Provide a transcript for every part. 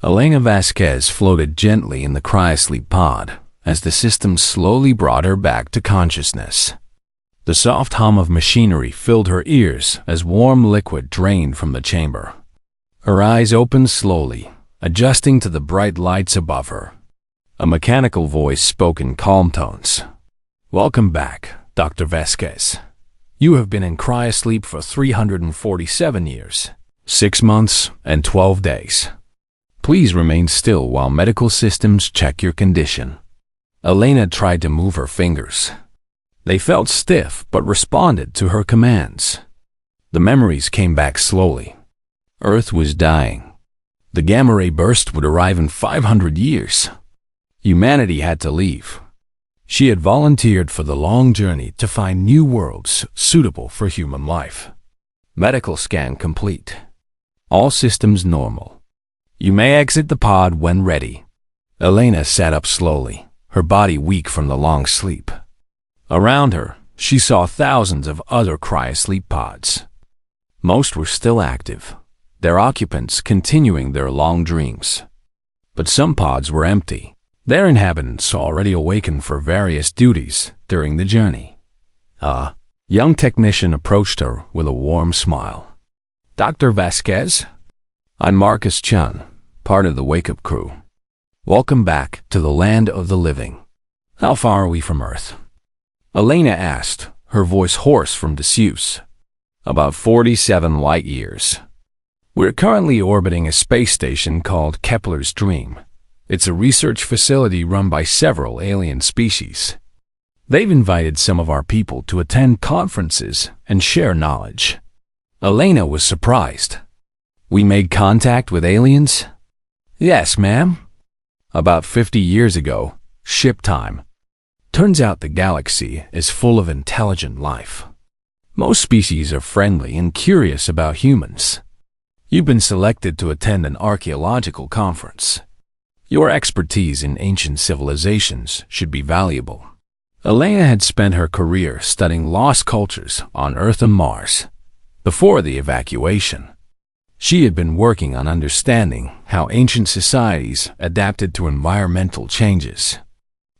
Elena Vasquez floated gently in the cryosleep pod as the system slowly brought her back to consciousness. The soft hum of machinery filled her ears as warm liquid drained from the chamber. Her eyes opened slowly, adjusting to the bright lights above her. A mechanical voice spoke in calm tones. "Welcome back, Dr. Vasquez. You have been in cryosleep for 347 years, 6 months, and 12 days. Please remain still while medical systems check your condition." Elena tried to move her fingers. They felt stiff but responded to her commands. The memories came back slowly. Earth was dying. The gamma ray burst would arrive in 500 years. Humanity had to leave. She had volunteered for the long journey to find new worlds suitable for human life. Medical scan complete. All systems normal. You may exit the pod when ready. Elena sat up slowly, her body weak from the long sleep. Around her, she saw thousands of other cryosleep pods. Most were still active, their occupants continuing their long dreams. But some pods were empty, their inhabitants already awakened for various duties during the journey. A young technician approached her with a warm smile. "Dr. Vasquez? I'm Marcus Chun, part of the wake-up crew. Welcome back to the land of the living. How far are we from Earth?" Elena asked, her voice hoarse from disuse. "About 47 light years. We're currently orbiting a space station called Kepler's Dream. It's a research facility run by several alien species. They've invited some of our people to attend conferences and share knowledge." Elena was surprised. "We made contact with aliens?" "Yes, ma'am. About 50 years ago, ship time. Turns out the galaxy is full of intelligent life. Most species are friendly and curious about humans. You've been selected to attend an archaeological conference. Your expertise in ancient civilizations should be valuable." Elena had spent her career studying lost cultures on Earth and Mars. Before the evacuation, she had been working on understanding how ancient societies adapted to environmental changes.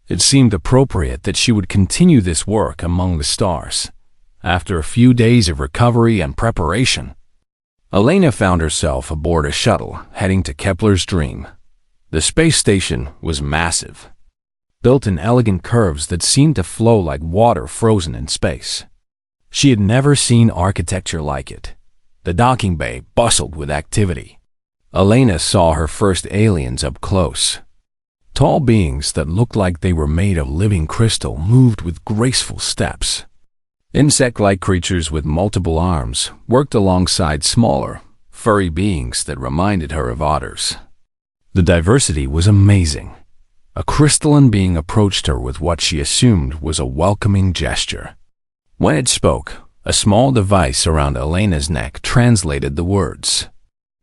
It seemed appropriate that she would continue this work among the stars. After a few days of recovery and preparation, Elena found herself aboard a shuttle heading to Kepler's Dream. The space station was massive, built in elegant curves that seemed to flow like water frozen in space. She had never seen architecture like it. The docking bay bustled with activity. Elena saw her first aliens up close. Tall beings that looked like they were made of living crystal moved with graceful steps. Insect-like creatures with multiple arms worked alongside smaller, furry beings that reminded her of otters. The diversity was amazing. A crystalline being approached her with what she assumed was a welcoming gesture. When it spoke, a small device around Elena's neck translated the words.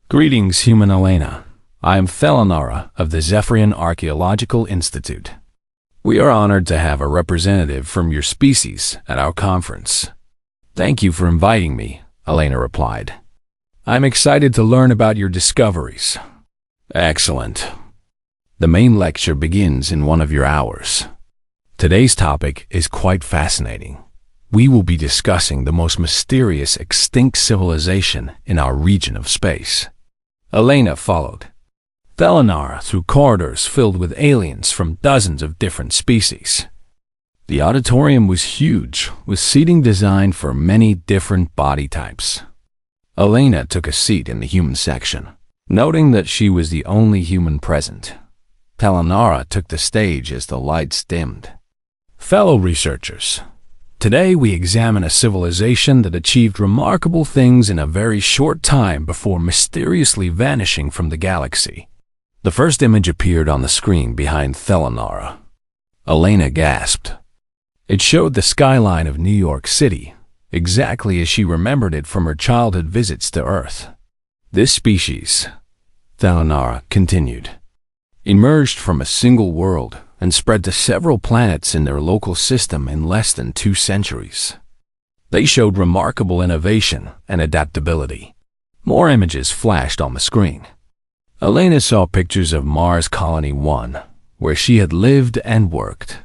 "Greetings, human Elena. I am Thelanara of the Zephyrian Archaeological Institute. We are honored to have a representative from your species at our conference." "Thank you for inviting me," Elena replied. "I'm excited to learn about your discoveries." "Excellent. The main lecture begins in 1 of your hours. Today's topic is quite fascinating. We will be discussing the most mysterious extinct civilization in our region of space." Elena followed Thelanara through corridors filled with aliens from dozens of different species. The auditorium was huge, with seating designed for many different body types. Elena took a seat in the human section. Noting that she was the only human present, Thelanara took the stage as the lights dimmed. "Fellow researchers, today we examine a civilization that achieved remarkable things in a very short time before mysteriously vanishing from the galaxy." The first image appeared on the screen behind Thelanara. Elena gasped. It showed the skyline of New York City, exactly as she remembered it from her childhood visits to Earth. "This species," Thelanara continued, "emerged from a single world and spread to several planets in their local system in less than 2 centuries. They showed remarkable innovation and adaptability." More images flashed on the screen. Elena saw pictures of Mars Colony 1, where she had lived and worked.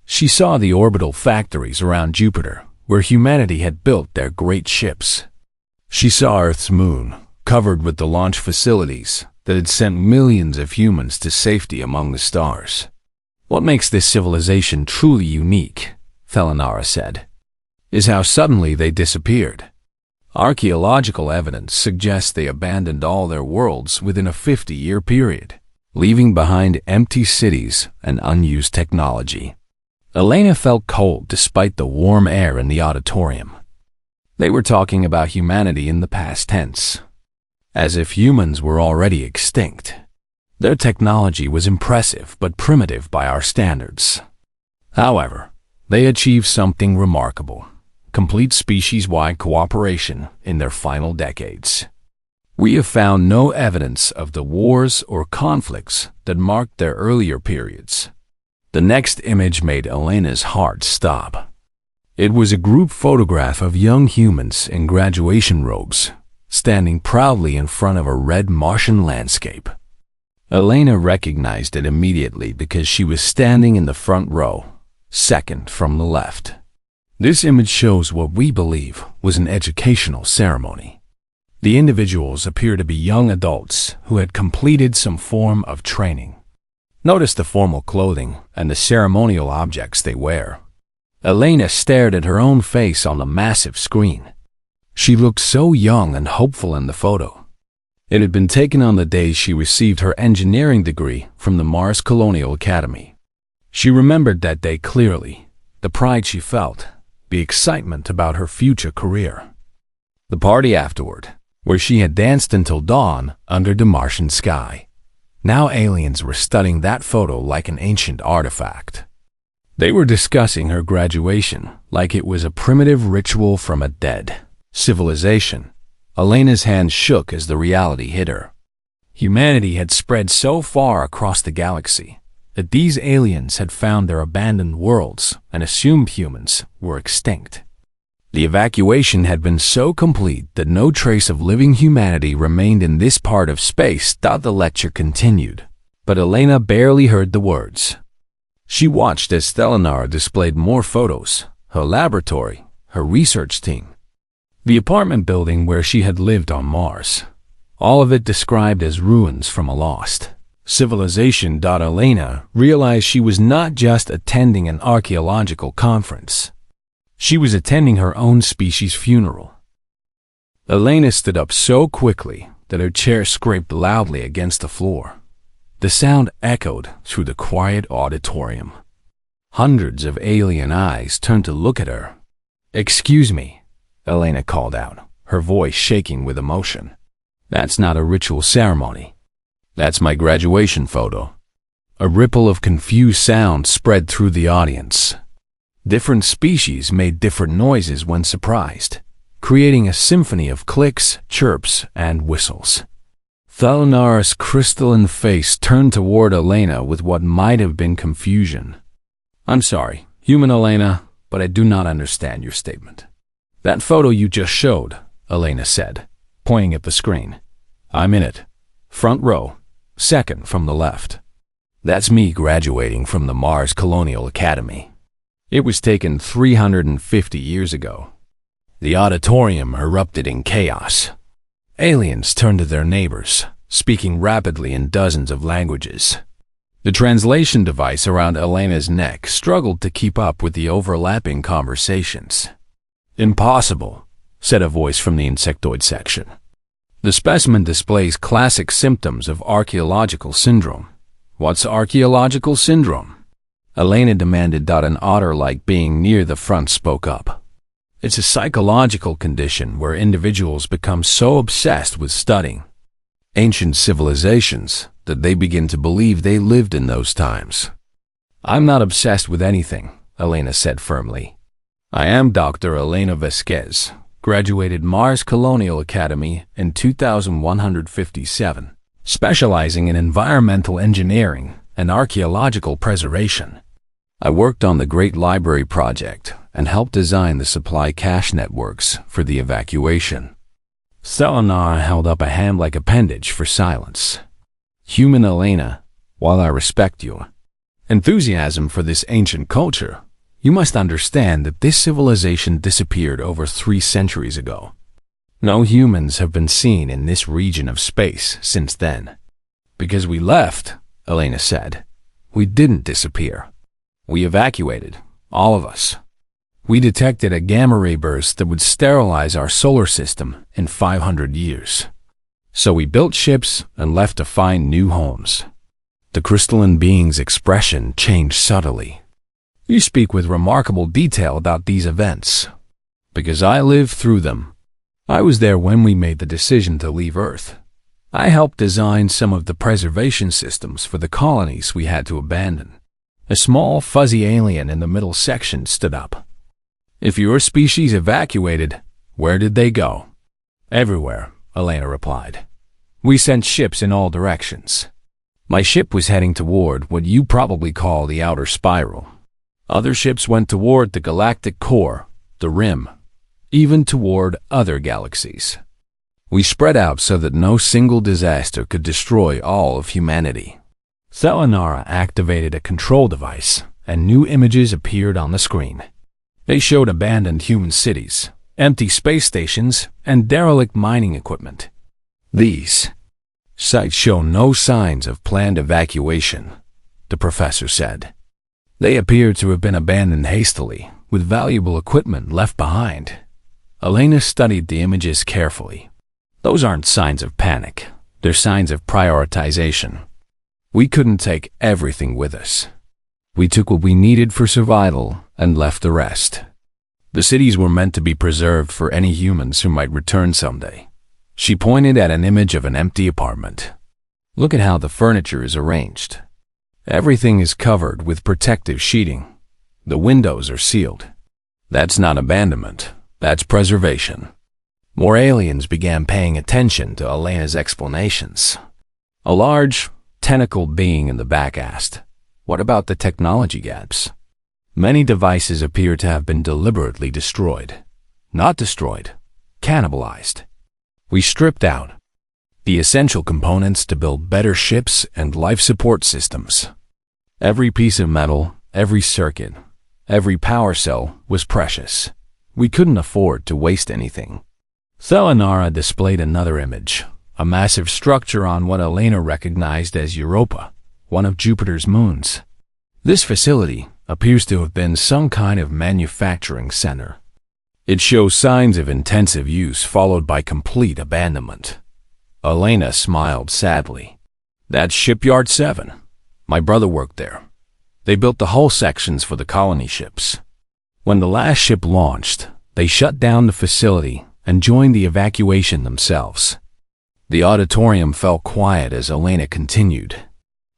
She saw the orbital factories around Jupiter, where humanity had built their great ships. She saw Earth's moon, covered with the launch facilities that had sent millions of humans to safety among the stars. What makes this civilization truly unique, Thelanara said, is how suddenly they disappeared. Archaeological evidence suggests they abandoned all their worlds within a 50-year period, leaving behind empty cities and unused technology. Elena felt cold despite the warm air in the auditorium. They were talking about humanity in the past tense, as if humans were already extinct. Their technology was impressive but primitive by our standards. However, they achieved something remarkable: complete species-wide cooperation in their final decades. We have found no evidence of the wars or conflicts that marked their earlier periods. The next image made Elena's heart stop. It was a group photograph of young humans in graduation robes, standing proudly in front of a red Martian landscape. Elena recognized it immediately because she was standing in the front row, second from the left. This image shows what we believe was an educational ceremony. The individuals appear to be young adults who had completed some form of training. Notice the formal clothing and the ceremonial objects they wear. Elena stared at her own face on the massive screen. She looked so young and hopeful in the photo. It had been taken on the day she received her engineering degree from the Mars Colonial Academy. She remembered that day clearly, the pride she felt, the excitement about her future career. The party afterward, where she had danced until dawn under the Martian sky. Now aliens were studying that photo like an ancient artifact. They were discussing her graduation like it was a primitive ritual from a dead civilization. Elena's hand shook as the reality hit her. Humanity had spread so far across the galaxy that these aliens had found their abandoned worlds and assumed humans were extinct. The evacuation had been so complete that no trace of living humanity remained in this part of space. The lecture continued, but Elena barely heard the words. She watched as Thelanara displayed more photos, her laboratory, her research team, the apartment building where she had lived on Mars, all of it described as ruins from a lost civilization. Elena realized she was not just attending an archaeological conference. She was attending her own species' funeral. Elena stood up so quickly that her chair scraped loudly against the floor. The sound echoed through the quiet auditorium. Hundreds of alien eyes turned to look at her. "Excuse me," Elena called out, her voice shaking with emotion. "That's not a ritual ceremony. That's my graduation photo." A ripple of confused sound spread through the audience. Different species made different noises when surprised, creating a symphony of clicks, chirps, and whistles. Thelanara's crystalline face turned toward Elena with what might have been confusion. "I'm sorry, human Elena, but I do not understand your statement." "That photo you just showed," Elena said, pointing at the screen. "I'm in it. Front row, second from the left. That's me graduating from the Mars Colonial Academy. It was taken 350 years ago." The auditorium erupted in chaos. Aliens turned to their neighbors, speaking rapidly in dozens of languages. The translation device around Elena's neck struggled to keep up with the overlapping conversations. "Impossible," said a voice from the insectoid section. "The specimen displays classic symptoms of archaeological syndrome." "What's archaeological syndrome?" Elena demanded. An otter-like being near the front spoke up. "It's a psychological condition where individuals become so obsessed with studying ancient civilizations that they begin to believe they lived in those times." "I'm not obsessed with anything," Elena said firmly. "I am Dr. Elena Vasquez, graduated Mars Colonial Academy in 2157, specializing in environmental engineering and archaeological preservation. I worked on the Great Library Project and helped design the supply cache networks for the evacuation." Thelanara held up a hand-like appendage for silence. Human Elena, while I respect your enthusiasm for this ancient culture, you must understand that this civilization disappeared over 3 centuries ago. No humans have been seen in this region of space since then. Because we left, Elena said. We didn't disappear. We evacuated, all of us. We detected a gamma ray burst that would sterilize our solar system in 500 years. So we built ships and left to find new homes. The crystalline being's expression changed subtly. You speak with remarkable detail about these events. Because I lived through them. I was there when we made the decision to leave Earth. I helped design some of the preservation systems for the colonies we had to abandon. A small, fuzzy alien in the middle section stood up. If your species evacuated, where did they go? Everywhere, Elena replied. We sent ships in all directions. My ship was heading toward what you probably call the outer spiral. Other ships went toward the galactic core, the rim, even toward other galaxies. We spread out so that no single disaster could destroy all of humanity. Thelanara activated a control device, and new images appeared on the screen. They showed abandoned human cities, empty space stations, and derelict mining equipment. These sites show no signs of planned evacuation, the professor said. They appear to have been abandoned hastily, with valuable equipment left behind. Elena studied the images carefully. Those aren't signs of panic. They're signs of prioritization. We couldn't take everything with us. We took what we needed for survival and left the rest. The cities were meant to be preserved for any humans who might return someday. She pointed at an image of an empty apartment. Look at how the furniture is arranged. Everything is covered with protective sheeting. The windows are sealed. That's not abandonment. That's preservation. More aliens began paying attention to Elena's explanations. A large, tentacled being in the back asked, "What about the technology gaps?" Many devices appear to have been deliberately destroyed. Not destroyed, cannibalized. We stripped out the essential components to build better ships and life support systems. Every piece of metal, every circuit, every power cell was precious. We couldn't afford to waste anything. Thelanara displayed another image, a massive structure on what Elena recognized as Europa, one of Jupiter's moons. This facility appears to have been some kind of manufacturing center. It shows signs of intensive use followed by complete abandonment. Elena smiled sadly. That's Shipyard 7. My brother worked there. They built the hull sections for the colony ships. When the last ship launched, they shut down the facility and joined the evacuation themselves. The auditorium fell quiet as Elena continued.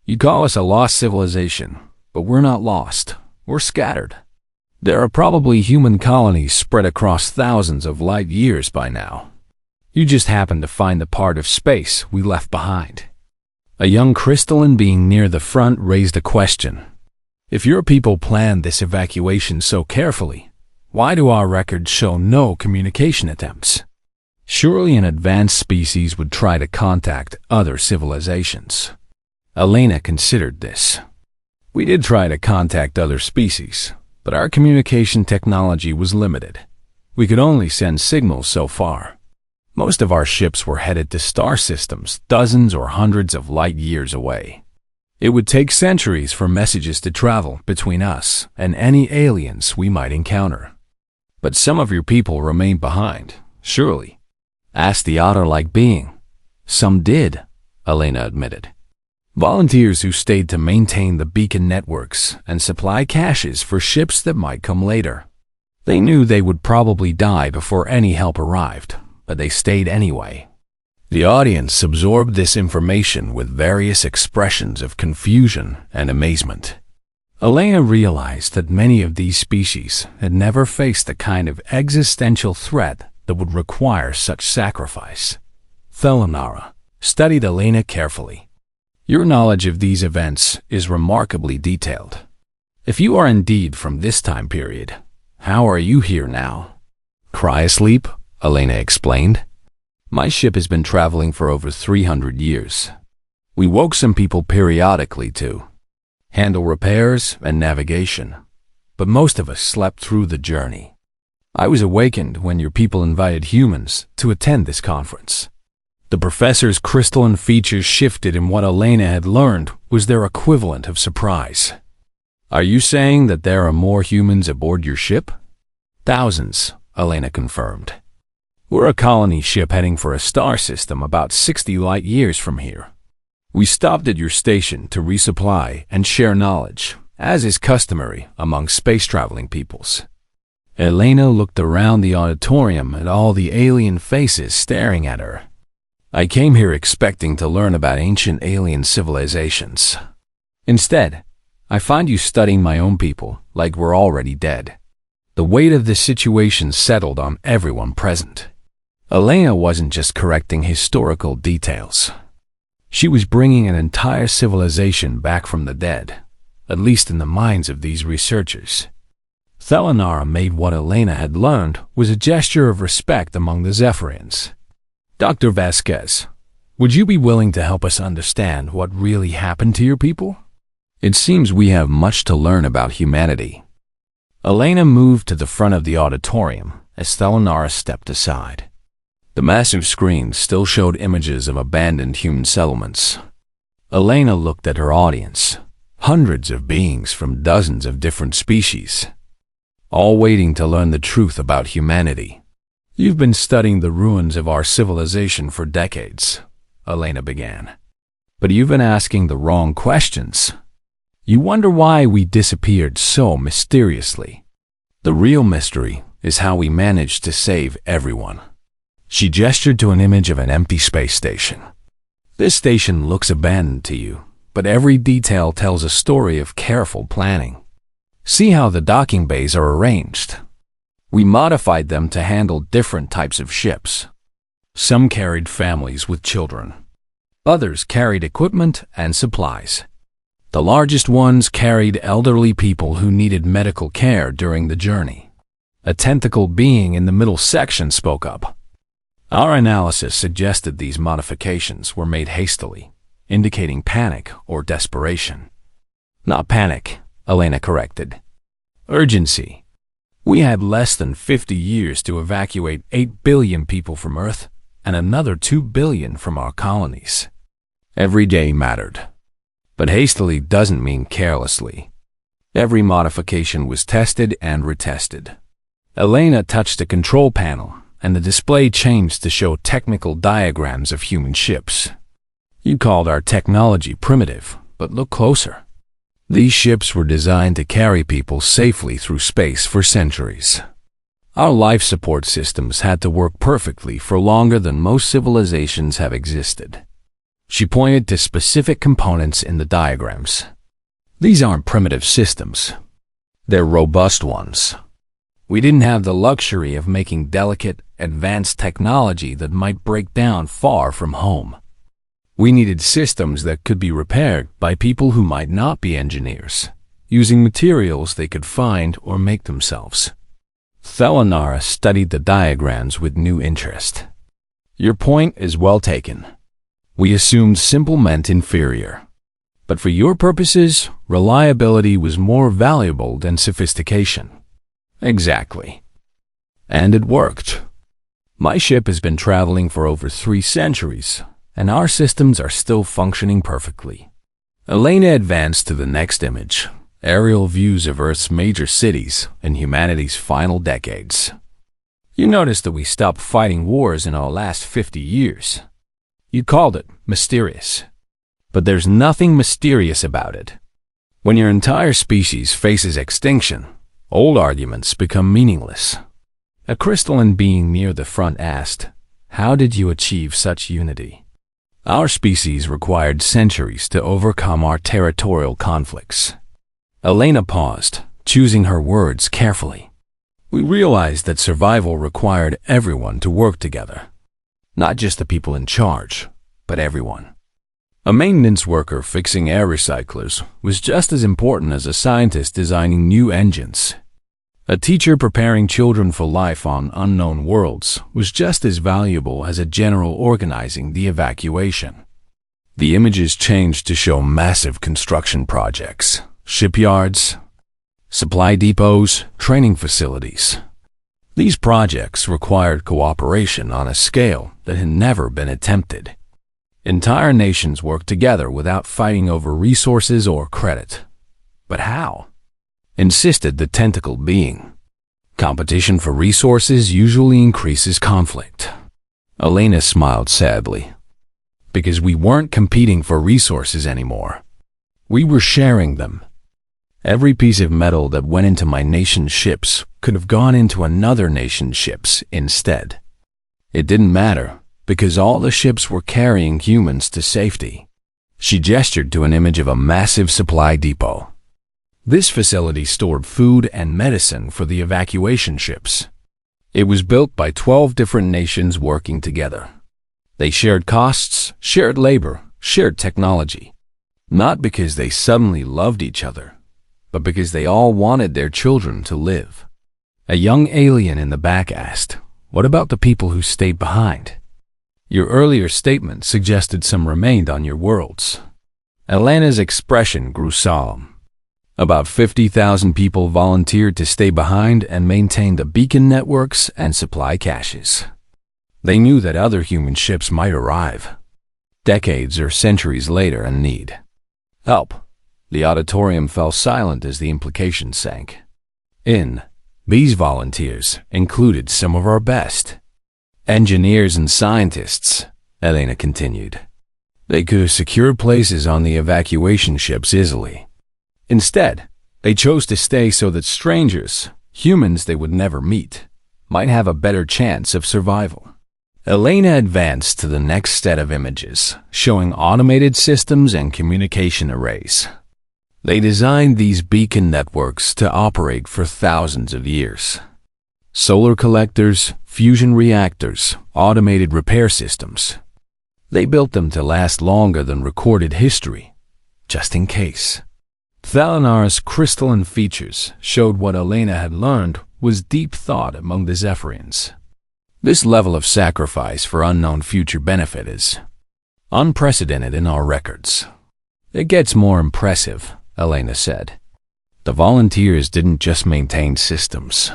You call us a lost civilization, but we're not lost. We're scattered. There are probably human colonies spread across thousands of light years by now. You just happened to find the part of space we left behind. A young crystalline being near the front raised a question. If your people planned this evacuation so carefully, why do our records show no communication attempts? Surely an advanced species would try to contact other civilizations. Elena considered this. We did try to contact other species, but our communication technology was limited. We could only send signals so far. Most of our ships were headed to star systems dozens or hundreds of light years away. It would take centuries for messages to travel between us and any aliens we might encounter. But some of your people remained behind, surely. Asked the otter-like being. Some did, Elena admitted. Volunteers who stayed to maintain the beacon networks and supply caches for ships that might come later. They knew they would probably die before any help arrived, but they stayed anyway. The audience absorbed this information with various expressions of confusion and amazement. Elena realized that many of these species had never faced the kind of existential threat that would require such sacrifice. Thelanara studied Elena carefully. Your knowledge of these events is remarkably detailed. If you are indeed from this time period, how are you here now? Cryosleep, Elena explained. My ship has been traveling for over 300 years. We woke some people periodically to handle repairs and navigation, but most of us slept through the journey. I was awakened when your people invited humans to attend this conference. The professor's crystalline features shifted, and what Elena had learned was their equivalent of surprise. Are you saying that there are more humans aboard your ship? Thousands, Elena confirmed. We're a colony ship heading for a star system about 60 light years from here. We stopped at your station to resupply and share knowledge, as is customary among space-traveling peoples. Elena looked around the auditorium at all the alien faces staring at her. I came here expecting to learn about ancient alien civilizations. Instead, I find you studying my own people like we're already dead. The weight of the situation settled on everyone present. Elena wasn't just correcting historical details. She was bringing an entire civilization back from the dead, at least in the minds of these researchers. Thelanara made what Elena had learned was a gesture of respect among the Zephyrians. Dr. Vasquez, would you be willing to help us understand what really happened to your people? It seems we have much to learn about humanity. Elena moved to the front of the auditorium as Thelanara stepped aside. The massive screen still showed images of abandoned human settlements. Elena looked at her audience, hundreds of beings from dozens of different species, all waiting to learn the truth about humanity. You've been studying the ruins of our civilization for decades, Elena began. But you've been asking the wrong questions. You wonder why we disappeared so mysteriously. The real mystery is how we managed to save everyone. She gestured to an image of an empty space station. This station looks abandoned to you, but every detail tells a story of careful planning. See how the docking bays are arranged. We modified them to handle different types of ships. Some carried families with children. Others carried equipment and supplies. The largest ones carried elderly people who needed medical care during the journey. A tentacle being in the middle section spoke up. Our analysis suggested these modifications were made hastily, indicating panic or desperation. Not panic, Elena corrected. Urgency. We had less than 50 years to evacuate 8 billion people from Earth and another 2 billion from our colonies. Every day mattered. But hastily doesn't mean carelessly. Every modification was tested and retested. Elena touched a control panel, and the display changed to show technical diagrams of human ships. You called our technology primitive, but look closer. These ships were designed to carry people safely through space for centuries. Our life support systems had to work perfectly for longer than most civilizations have existed. She pointed to specific components in the diagrams. These aren't primitive systems. They're robust ones. We didn't have the luxury of making delicate, advanced technology that might break down far from home. We needed systems that could be repaired by people who might not be engineers, using materials they could find or make themselves. Thelanara studied the diagrams with new interest. Your point is well taken. We assumed simple meant inferior. But for your purposes, reliability was more valuable than sophistication. Exactly. And it worked. My ship has been traveling for over 3 centuries, and our systems are still functioning perfectly. Elena advanced to the next image, aerial views of Earth's major cities in humanity's final decades. You notice that we stopped fighting wars in our last 50 years. You called it mysterious. But there's nothing mysterious about it. When your entire species faces extinction, old arguments become meaningless. A crystalline being near the front asked, "How did you achieve such unity?" Our species required centuries to overcome our territorial conflicts. Elena paused, choosing her words carefully. We realized that survival required everyone to work together. Not just the people in charge, but everyone. A maintenance worker fixing air recyclers was just as important as a scientist designing new engines. A teacher preparing children for life on unknown worlds was just as valuable as a general organizing the evacuation. The images changed to show massive construction projects, shipyards, supply depots, training facilities. These projects required cooperation on a scale that had never been attempted. Entire nations worked together without fighting over resources or credit. But how? Insisted the tentacle being. Competition for resources usually increases conflict. Elena smiled sadly. Because we weren't competing for resources anymore. We were sharing them. Every piece of metal that went into my nation's ships could have gone into another nation's ships instead. It didn't matter, because all the ships were carrying humans to safety. She gestured to an image of a massive supply depot. This facility stored food and medicine for the evacuation ships. It was built by 12 different nations working together. They shared costs, shared labor, shared technology. Not because they suddenly loved each other, but because they all wanted their children to live. A young alien in the back asked, "What about the people who stayed behind? Your earlier statement suggested some remained on your worlds." Elena's expression grew solemn. About 50,000 people volunteered to stay behind and maintain the beacon networks and supply caches. They knew that other human ships might arrive, decades or centuries later, and need help. The auditorium fell silent as the implication sank. These volunteers included some of our best. Engineers and scientists, Elena continued. They could have secured places on the evacuation ships easily. Instead, they chose to stay so that strangers, humans they would never meet, might have a better chance of survival. Elena advanced to the next set of images, showing automated systems and communication arrays. They designed these beacon networks to operate for thousands of years. Solar collectors, fusion reactors, automated repair systems. They built them to last longer than recorded history, just in case. Thalanar's crystalline features showed what Elena had learned was deep thought among the Zephyrians. This level of sacrifice for unknown future benefit is unprecedented in our records. It gets more impressive, Elena said. The volunteers didn't just maintain systems.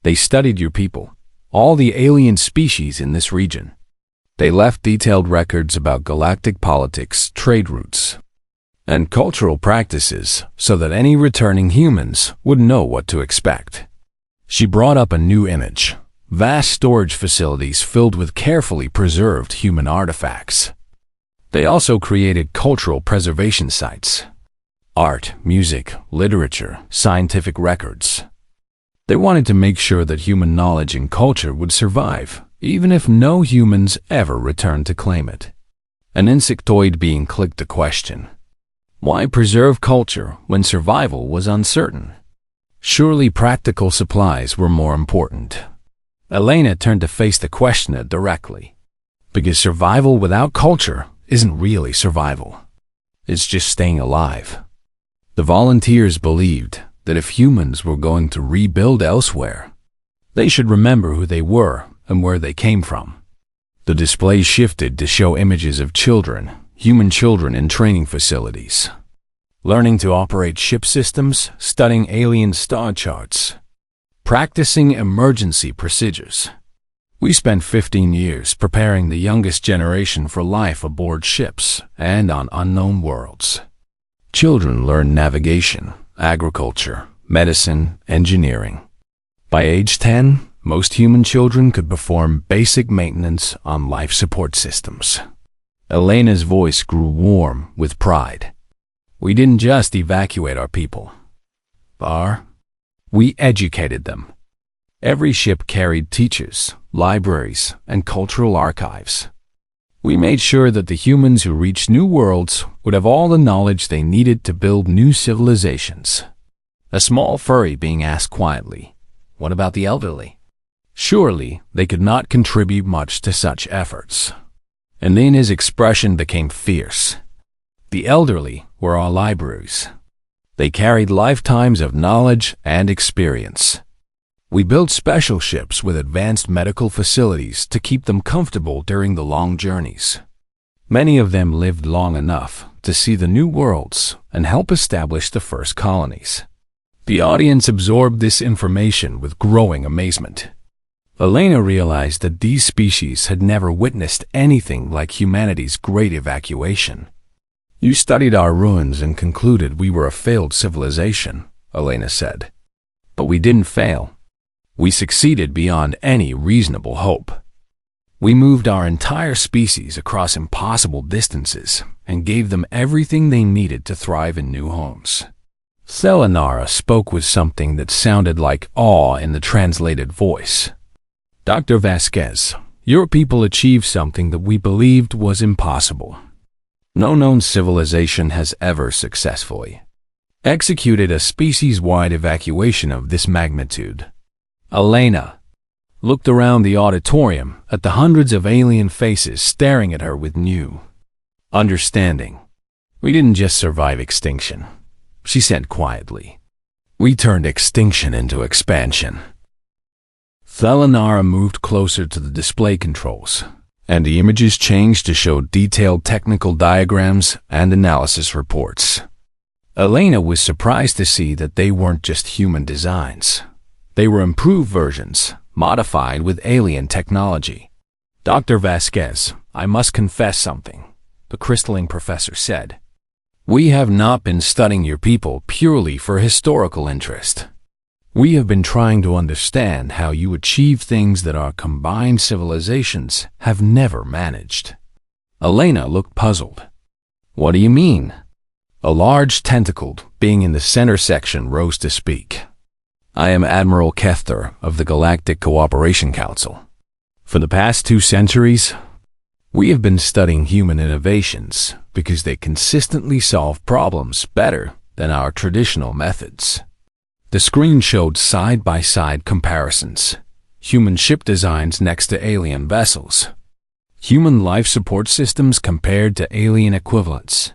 They studied your people, all the alien species in this region. They left detailed records about galactic politics, trade routes, and cultural practices so that any returning humans would know what to expect. She brought up a new image, vast storage facilities filled with carefully preserved human artifacts. They also created cultural preservation sites. Art, music, literature, scientific records. They wanted to make sure that human knowledge and culture would survive, even if no humans ever returned to claim it. An insectoid being clicked a question. Why preserve culture when survival was uncertain? Surely practical supplies were more important. Elena turned to face the questioner directly. Because survival without culture isn't really survival. It's just staying alive. The volunteers believed that if humans were going to rebuild elsewhere, they should remember who they were and where they came from. The display shifted to show images of children, human children in training facilities, learning to operate ship systems, studying alien star charts, practicing emergency procedures. We spent 15 years preparing the youngest generation for life aboard ships and on unknown worlds. Children learned navigation, agriculture, medicine, engineering. By age 10, most human children could perform basic maintenance on life support systems. Elena's voice grew warm with pride. We didn't just evacuate our people. We educated them. Every ship carried teachers, libraries, and cultural archives. We made sure that the humans who reached new worlds would have all the knowledge they needed to build new civilizations. A small furry being asked quietly, "What about the elderly?" Surely they could not contribute much to such efforts. And then his expression became fierce. The elderly were our libraries. They carried lifetimes of knowledge and experience. We built special ships with advanced medical facilities to keep them comfortable during the long journeys. Many of them lived long enough to see the new worlds and help establish the first colonies. The audience absorbed this information with growing amazement. Elena realized that these species had never witnessed anything like humanity's great evacuation. "You studied our ruins and concluded we were a failed civilization," Elena said. "But we didn't fail. We succeeded beyond any reasonable hope. We moved our entire species across impossible distances and gave them everything they needed to thrive in new homes." Selenara spoke with something that sounded like awe in the translated voice. "Dr. Vasquez, your people achieved something that we believed was impossible. No known civilization has ever successfully executed a species-wide evacuation of this magnitude." Elena looked around the auditorium at the hundreds of alien faces staring at her with new understanding. "We didn't just survive extinction," she said quietly. "We turned extinction into expansion." Selenara moved closer to the display controls, and the images changed to show detailed technical diagrams and analysis reports. Elena was surprised to see that they weren't just human designs. They were improved versions, modified with alien technology. "Dr. Vasquez, I must confess something," the crystalline professor said. "We have not been studying your people purely for historical interest. We have been trying to understand how you achieve things that our combined civilizations have never managed." Elena looked puzzled. "What do you mean?" A large tentacled being in the center section rose to speak. "I am Admiral Kethter of the Galactic Cooperation Council. For the past 2 centuries, we have been studying human innovations because they consistently solve problems better than our traditional methods." The screen showed side-by-side comparisons. Human ship designs next to alien vessels. Human life support systems compared to alien equivalents.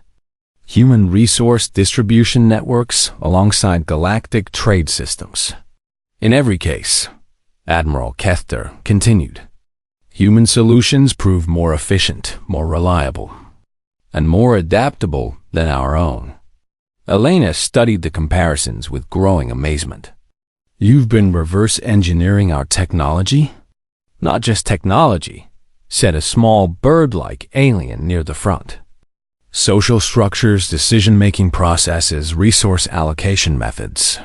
Human resource distribution networks alongside galactic trade systems. In every case, Admiral Kethter continued, human solutions prove more efficient, more reliable, and more adaptable than our own. Elena studied the comparisons with growing amazement. "You've been reverse engineering our technology?" "Not just technology," said a small bird-like alien near the front. "Social structures, decision-making processes, resource allocation methods.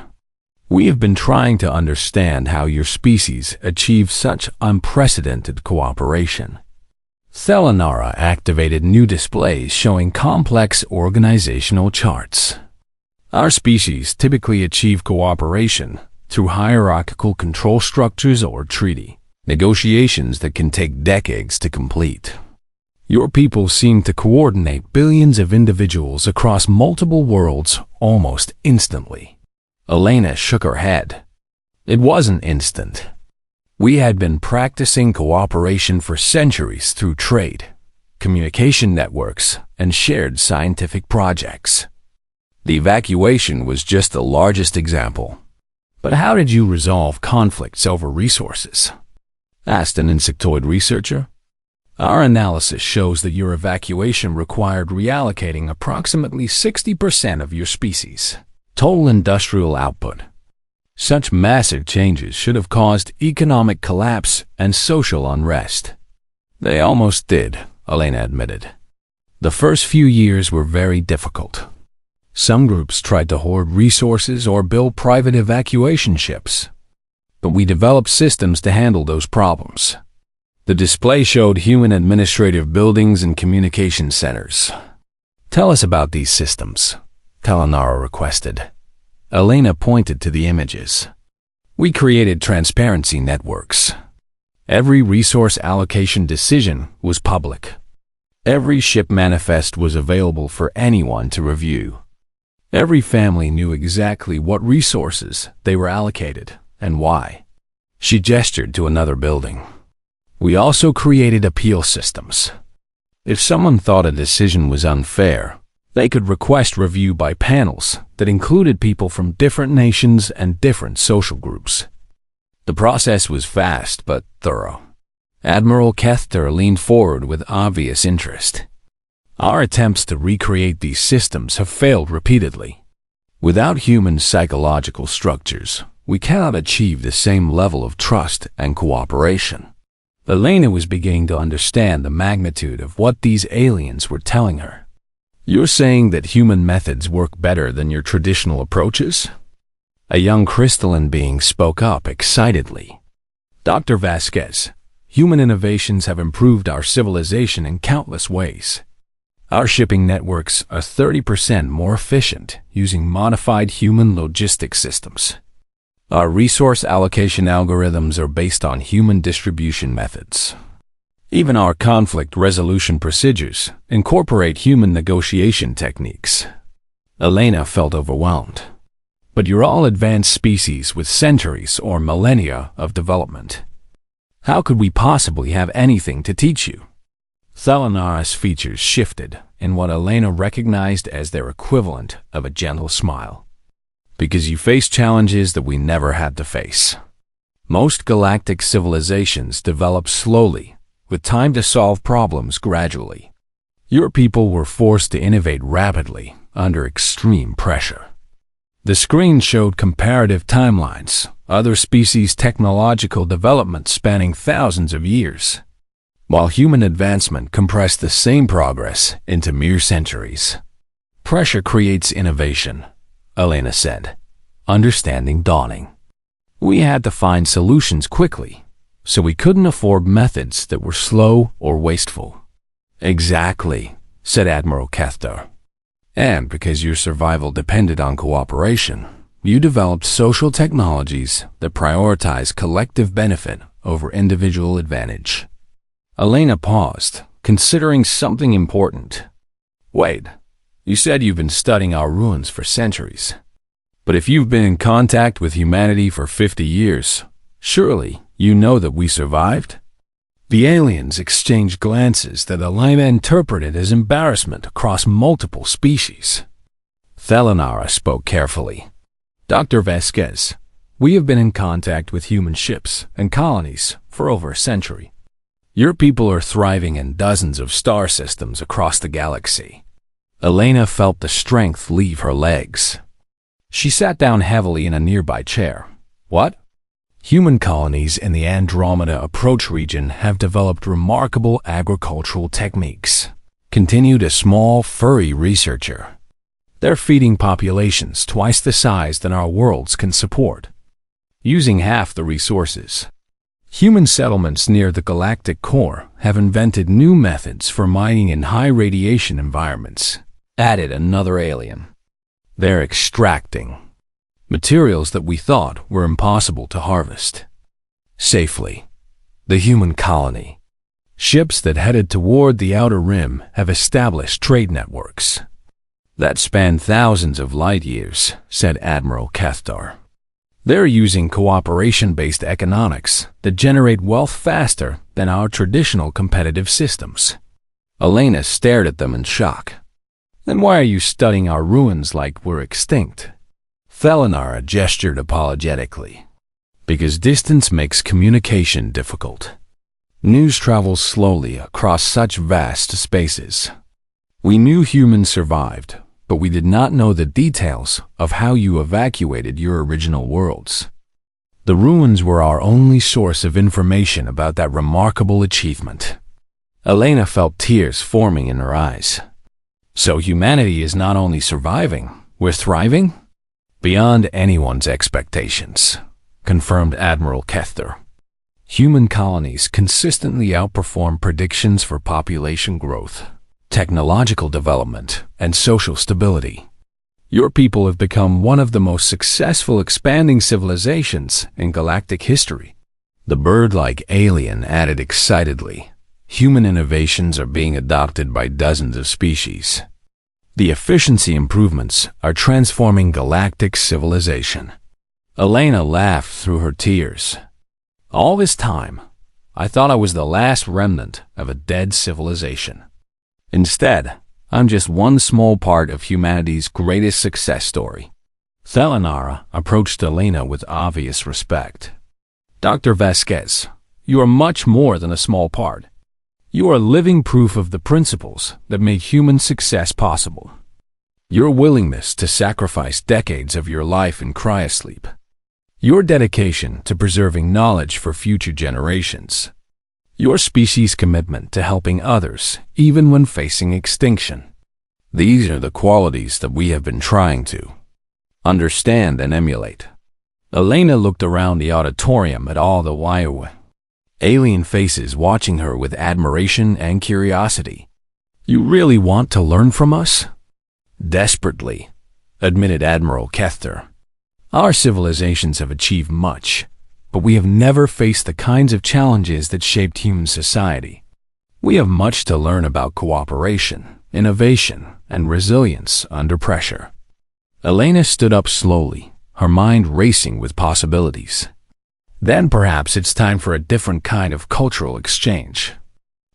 We have been trying to understand how your species achieved such unprecedented cooperation." Selenara activated new displays showing complex organizational charts. "Our species typically achieve cooperation through hierarchical control structures or treaty negotiations that can take decades to complete. Your people seem to coordinate billions of individuals across multiple worlds almost instantly." Elena shook her head. "It wasn't instant. We had been practicing cooperation for centuries through trade, communication networks, and shared scientific projects. The evacuation was just the largest example." "But how did you resolve conflicts over resources?" asked an insectoid researcher. "Our analysis shows that your evacuation required reallocating approximately 60% of your species' total industrial output. Such massive changes should have caused economic collapse and social unrest." "They almost did," Elena admitted. "The first few years were very difficult. Some groups tried to hoard resources or build private evacuation ships. But we developed systems to handle those problems." The display showed human administrative buildings and communication centers. "Tell us about these systems," Selenara requested. Elena pointed to the images. "We created transparency networks. Every resource allocation decision was public. Every ship manifest was available for anyone to review. Every family knew exactly what resources they were allocated and why." She gestured to another building. "We also created appeal systems. If someone thought a decision was unfair, they could request review by panels that included people from different nations and different social groups. The process was fast but thorough." Admiral Kethter leaned forward with obvious interest. Our attempts to recreate these systems have failed repeatedly. Without human psychological structures, we cannot achieve the same level of trust and cooperation. Elena was beginning to understand the magnitude of what these aliens were telling her. You're saying that human methods work better than your traditional approaches? A young crystalline being spoke up excitedly. Dr. Vasquez, human innovations have improved our civilization in countless ways. Our shipping networks are 30% more efficient using modified human logistics systems. Our resource allocation algorithms are based on human distribution methods. Even our conflict resolution procedures incorporate human negotiation techniques. Elena felt overwhelmed. But you're all advanced species with centuries or millennia of development. How could we possibly have anything to teach you? Thalanara's features shifted in what Elena recognized as their equivalent of a gentle smile. Because you face challenges that we never had to face. Most galactic civilizations develop slowly, with time to solve problems gradually. Your people were forced to innovate rapidly under extreme pressure. The screen showed comparative timelines, other species' technological development spanning thousands of years, while human advancement compressed the same progress into mere centuries. Pressure creates innovation, Elena said, understanding dawning. We had to find solutions quickly, so we couldn't afford methods that were slow or wasteful. Exactly, said Admiral Cathar. And because your survival depended on cooperation, you developed social technologies that prioritize collective benefit over individual advantage. Elena paused, considering something important. Wait, you said you've been studying our ruins for centuries. But if you've been in contact with humanity for 50 years, surely you know that we survived? The aliens exchanged glances that Elena interpreted as embarrassment across multiple species. Thalanara spoke carefully. Dr. Vasquez, we have been in contact with human ships and colonies for over a century. Your people are thriving in dozens of star systems across the galaxy. Elena felt the strength leave her legs. She sat down heavily in a nearby chair. What? Human colonies in the Andromeda Approach region have developed remarkable agricultural techniques, continued a small, furry researcher. They're feeding populations twice the size than our worlds can support, using half the resources. Human settlements near the galactic core have invented new methods for mining in high-radiation environments, added another alien. They're extracting materials that we thought were impossible to harvest safely. The human colony. Ships that headed toward the outer rim have established trade networks that span thousands of light years, said Admiral Cathar. They're using cooperation-based economics that generate wealth faster than our traditional competitive systems. Elena stared at them in shock. Then why are you studying our ruins like we're extinct? Thalanara gestured apologetically. Because distance makes communication difficult. News travels slowly across such vast spaces. We knew humans survived, but we did not know the details of how you evacuated your original worlds. The ruins were our only source of information about that remarkable achievement. Elena felt tears forming in her eyes. So humanity is not only surviving, we're thriving? Beyond anyone's expectations, confirmed Admiral Cathar. Human colonies consistently outperform predictions for population growth, technological development, and social stability. Your people have become one of the most successful expanding civilizations in galactic history. The bird-like alien added excitedly. Human innovations are being adopted by dozens of species. The efficiency improvements are transforming galactic civilization. Elena laughed through her tears. All this time, I thought I was the last remnant of a dead civilization. Instead, I'm just one small part of humanity's greatest success story. Thalanara approached Elena with obvious respect. Dr. Vasquez, you are much more than a small part. You are living proof of the principles that make human success possible. Your willingness to sacrifice decades of your life in cryosleep. Your dedication to preserving knowledge for future generations. Your species' commitment to helping others, even when facing extinction. These are the qualities that we have been trying to understand and emulate. Elena looked around the auditorium at all the alien faces watching her with admiration and curiosity. You really want to learn from us? Desperately, admitted Admiral Kethter. Our civilizations have achieved much, but we have never faced the kinds of challenges that shaped human society. We have much to learn about cooperation, innovation, and resilience under pressure. Elena stood up slowly, her mind racing with possibilities. Then perhaps it's time for a different kind of cultural exchange.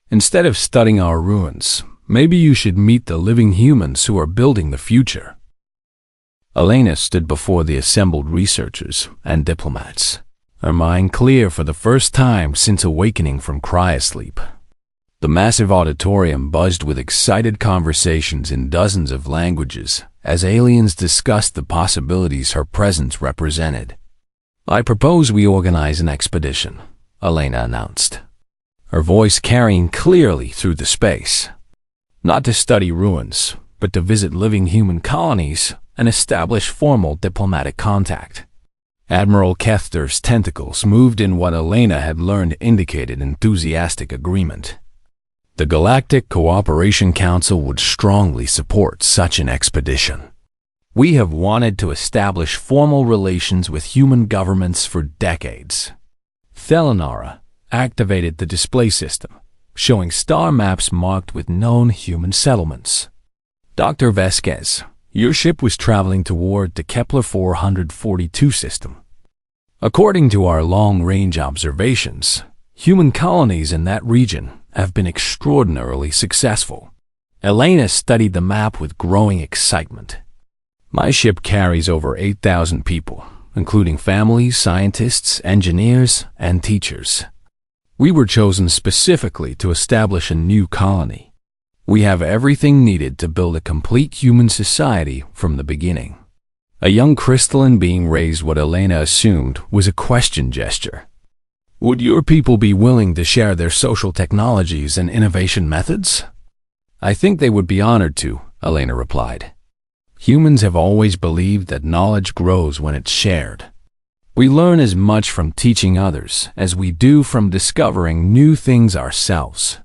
Instead of studying our ruins, maybe you should meet the living humans who are building the future. Elena stood before the assembled researchers and diplomats, her mind clear for the first time since awakening from cryosleep. The massive auditorium buzzed with excited conversations in dozens of languages as aliens discussed the possibilities her presence represented. I propose we organize an expedition, Elena announced, her voice carrying clearly through the space. Not to study ruins, but to visit living human colonies and establish formal diplomatic contact. Admiral Kethter's tentacles moved in what Elena had learned indicated enthusiastic agreement. The Galactic Cooperation Council would strongly support such an expedition. We have wanted to establish formal relations with human governments for decades. Thelanara activated the display system, showing star maps marked with known human settlements. Dr. Vasquez, your ship was traveling toward the Kepler 442 system. According to our long-range observations, human colonies in that region have been extraordinarily successful. Elena studied the map with growing excitement. My ship carries over 8,000 people, including families, scientists, engineers, and teachers. We were chosen specifically to establish a new colony. We have everything needed to build a complete human society from the beginning. A young crystalline being raised what Elena assumed was a question gesture. Would your people be willing to share their social technologies and innovation methods? I think they would be honored to, Elena replied. Humans have always believed that knowledge grows when it's shared. We learn as much from teaching others as we do from discovering new things ourselves.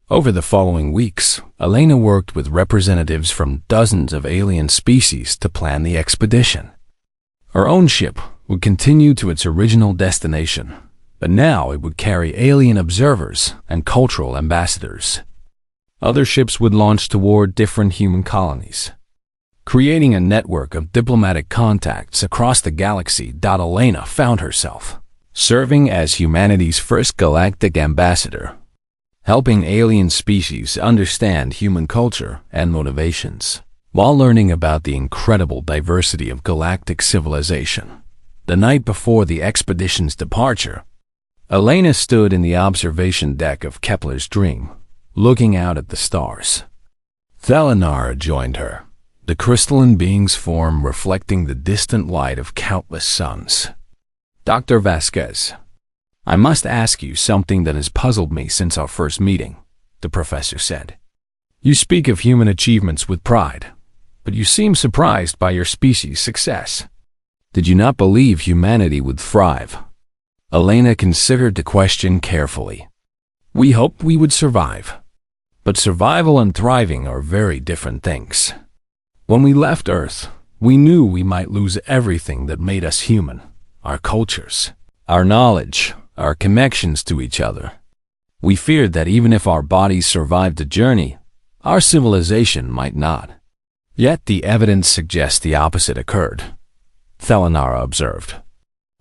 Over the following weeks, Elena worked with representatives from dozens of alien species to plan the expedition. Her own ship would continue to its original destination, but now it would carry alien observers and cultural ambassadors. Other ships would launch toward different human colonies, creating a network of diplomatic contacts across the galaxy. Elena found herself serving as humanity's first galactic ambassador, helping alien species understand human culture and motivations, while learning about the incredible diversity of galactic civilization. The night before the expedition's departure, Elena stood in the observation deck of Kepler's Dream, looking out at the stars. Thelanara joined her, the crystalline being's form reflecting the distant light of countless suns. Dr. Vasquez, I must ask you something that has puzzled me since our first meeting, the professor said. You speak of human achievements with pride, but you seem surprised by your species' success. Did you not believe humanity would thrive? Elena considered the question carefully. We hoped we would survive, but survival and thriving are very different things. When we left Earth, we knew we might lose everything that made us human, our cultures, our knowledge, our connections to each other. We feared that even if our bodies survived the journey, our civilization might not. Yet the evidence suggests the opposite occurred, Thelanara observed.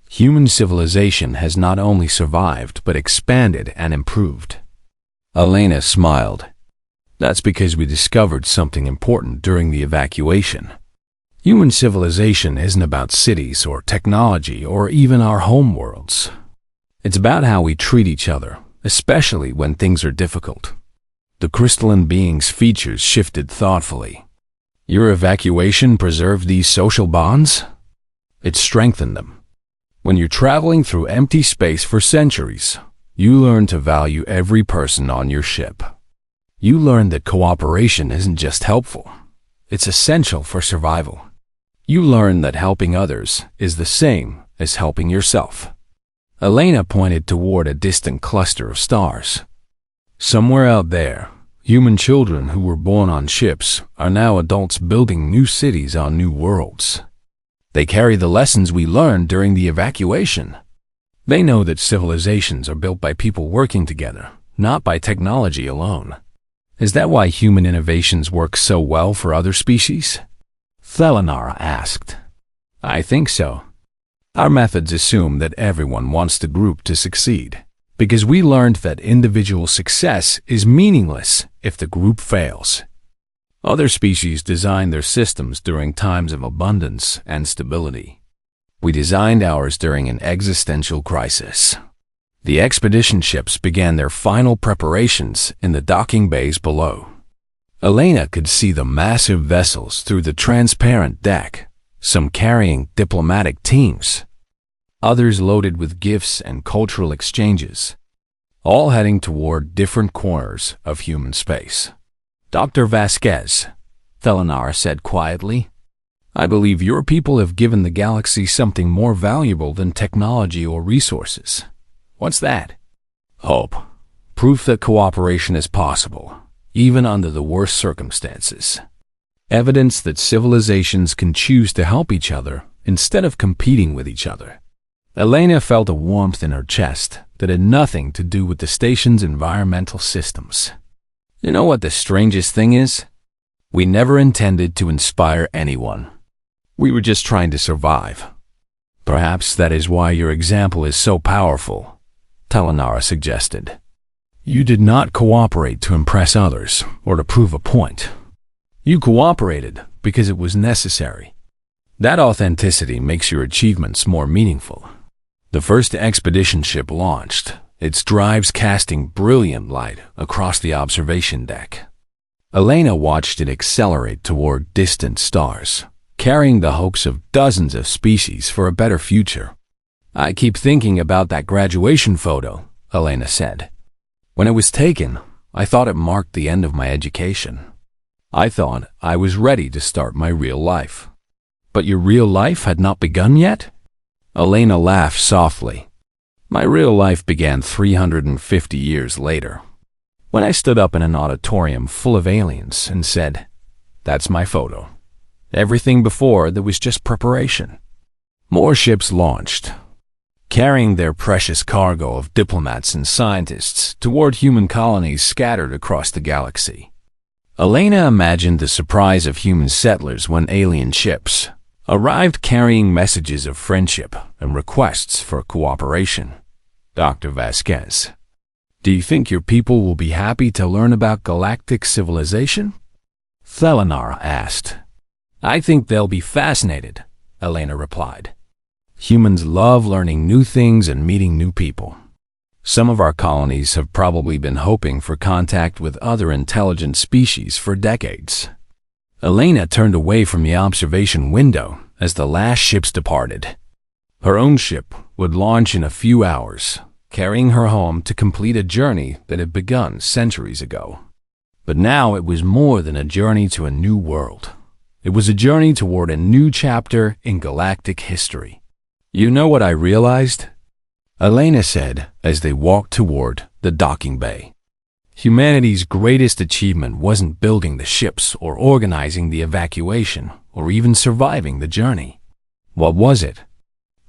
Human civilization has not only survived but expanded and improved. Elena smiled. That's because we discovered something important during the evacuation. Human civilization isn't about cities or technology or even our home worlds. It's about how we treat each other, especially when things are difficult. The crystalline being's features shifted thoughtfully. Your evacuation preserved these social bonds? It strengthened them. When you're traveling through empty space for centuries, you learn to value every person on your ship. You learn that cooperation isn't just helpful, it's essential for survival. You learn that helping others is the same as helping yourself. Elena pointed toward a distant cluster of stars. Somewhere out there, human children who were born on ships are now adults building new cities on new worlds. They carry the lessons we learned during the evacuation. They know that civilizations are built by people working together, not by technology alone. Is that why human innovations work so well for other species? Thelanara asked. I think so. Our methods assume that everyone wants the group to succeed, because we learned that individual success is meaningless if the group fails. Other species designed their systems during times of abundance and stability. We designed ours during an existential crisis. The expedition ships began their final preparations in the docking bays below. Elena could see the massive vessels through the transparent deck, some carrying diplomatic teams, others loaded with gifts and cultural exchanges, all heading toward different corners of human space. Dr. Vasquez, Thelanara said quietly, I believe your people have given the galaxy something more valuable than technology or resources. What's that? Hope. Proof that cooperation is possible, even under the worst circumstances. Evidence that civilizations can choose to help each other instead of competing with each other. Elena felt a warmth in her chest that had nothing to do with the station's environmental systems. You know what the strangest thing is? We never intended to inspire anyone. We were just trying to survive. Perhaps that is why your example is so powerful, Thelanara suggested. You did not cooperate to impress others or to prove a point. You cooperated because it was necessary. That authenticity makes your achievements more meaningful. The first expedition ship launched, its drives casting brilliant light across the observation deck. Elena watched it accelerate toward distant stars, carrying the hopes of dozens of species for a better future. I keep thinking about that graduation photo, Elena said. When it was taken, I thought it marked the end of my education. I thought I was ready to start my real life. But your real life had not begun yet? Elena laughed softly. My real life began 350 years later, when I stood up in an auditorium full of aliens and said, that's my photo. Everything before that was just preparation. More ships launched, carrying their precious cargo of diplomats and scientists toward human colonies scattered across the galaxy. Elena imagined the surprise of human settlers when alien ships arrived carrying messages of friendship and requests for cooperation. Dr. Vasquez, do you think your people will be happy to learn about galactic civilization? Thelanara asked. I think they'll be fascinated, Elena replied. Humans love learning new things and meeting new people. Some of our colonies have probably been hoping for contact with other intelligent species for decades. Elena turned away from the observation window as the last ships departed. Her own ship would launch in a few hours, carrying her home to complete a journey that had begun centuries ago. But now it was more than a journey to a new world. It was a journey toward a new chapter in galactic history. You know what I realized? Elena said as they walked toward the docking bay. Humanity's greatest achievement wasn't building the ships or organizing the evacuation or even surviving the journey. What was it?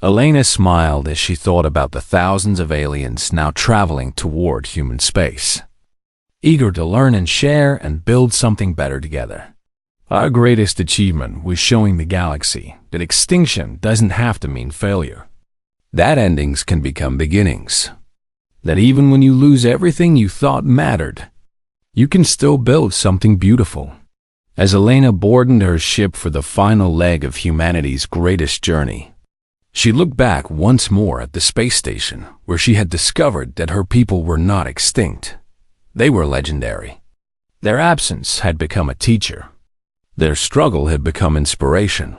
Elena smiled as she thought about the thousands of aliens now traveling toward human space, eager to learn and share and build something better together. Our greatest achievement was showing the galaxy that extinction doesn't have to mean failure, that endings can become beginnings, that even when you lose everything you thought mattered, you can still build something beautiful. As Elena boarded her ship for the final leg of humanity's greatest journey, She looked back once more at the space station, where she had discovered that her people were not extinct. They were legendary. Their absence had become a teacher. Their struggle had become inspiration.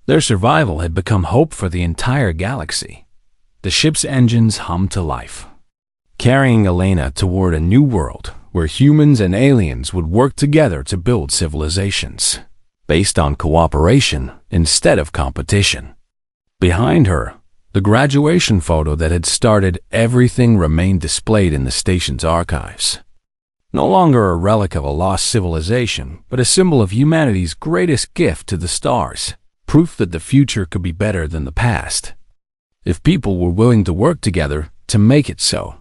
Their survival had become hope for the entire galaxy. The ship's engines hummed to life, carrying Elena toward a new world where humans and aliens would work together to build civilizations based on cooperation instead of competition. Behind her, the graduation photo that had started everything remained displayed in the station's archives. No longer a relic of a lost civilization, but a symbol of humanity's greatest gift to the stars, proof that the future could be better than the past, if people were willing to work together to make it so.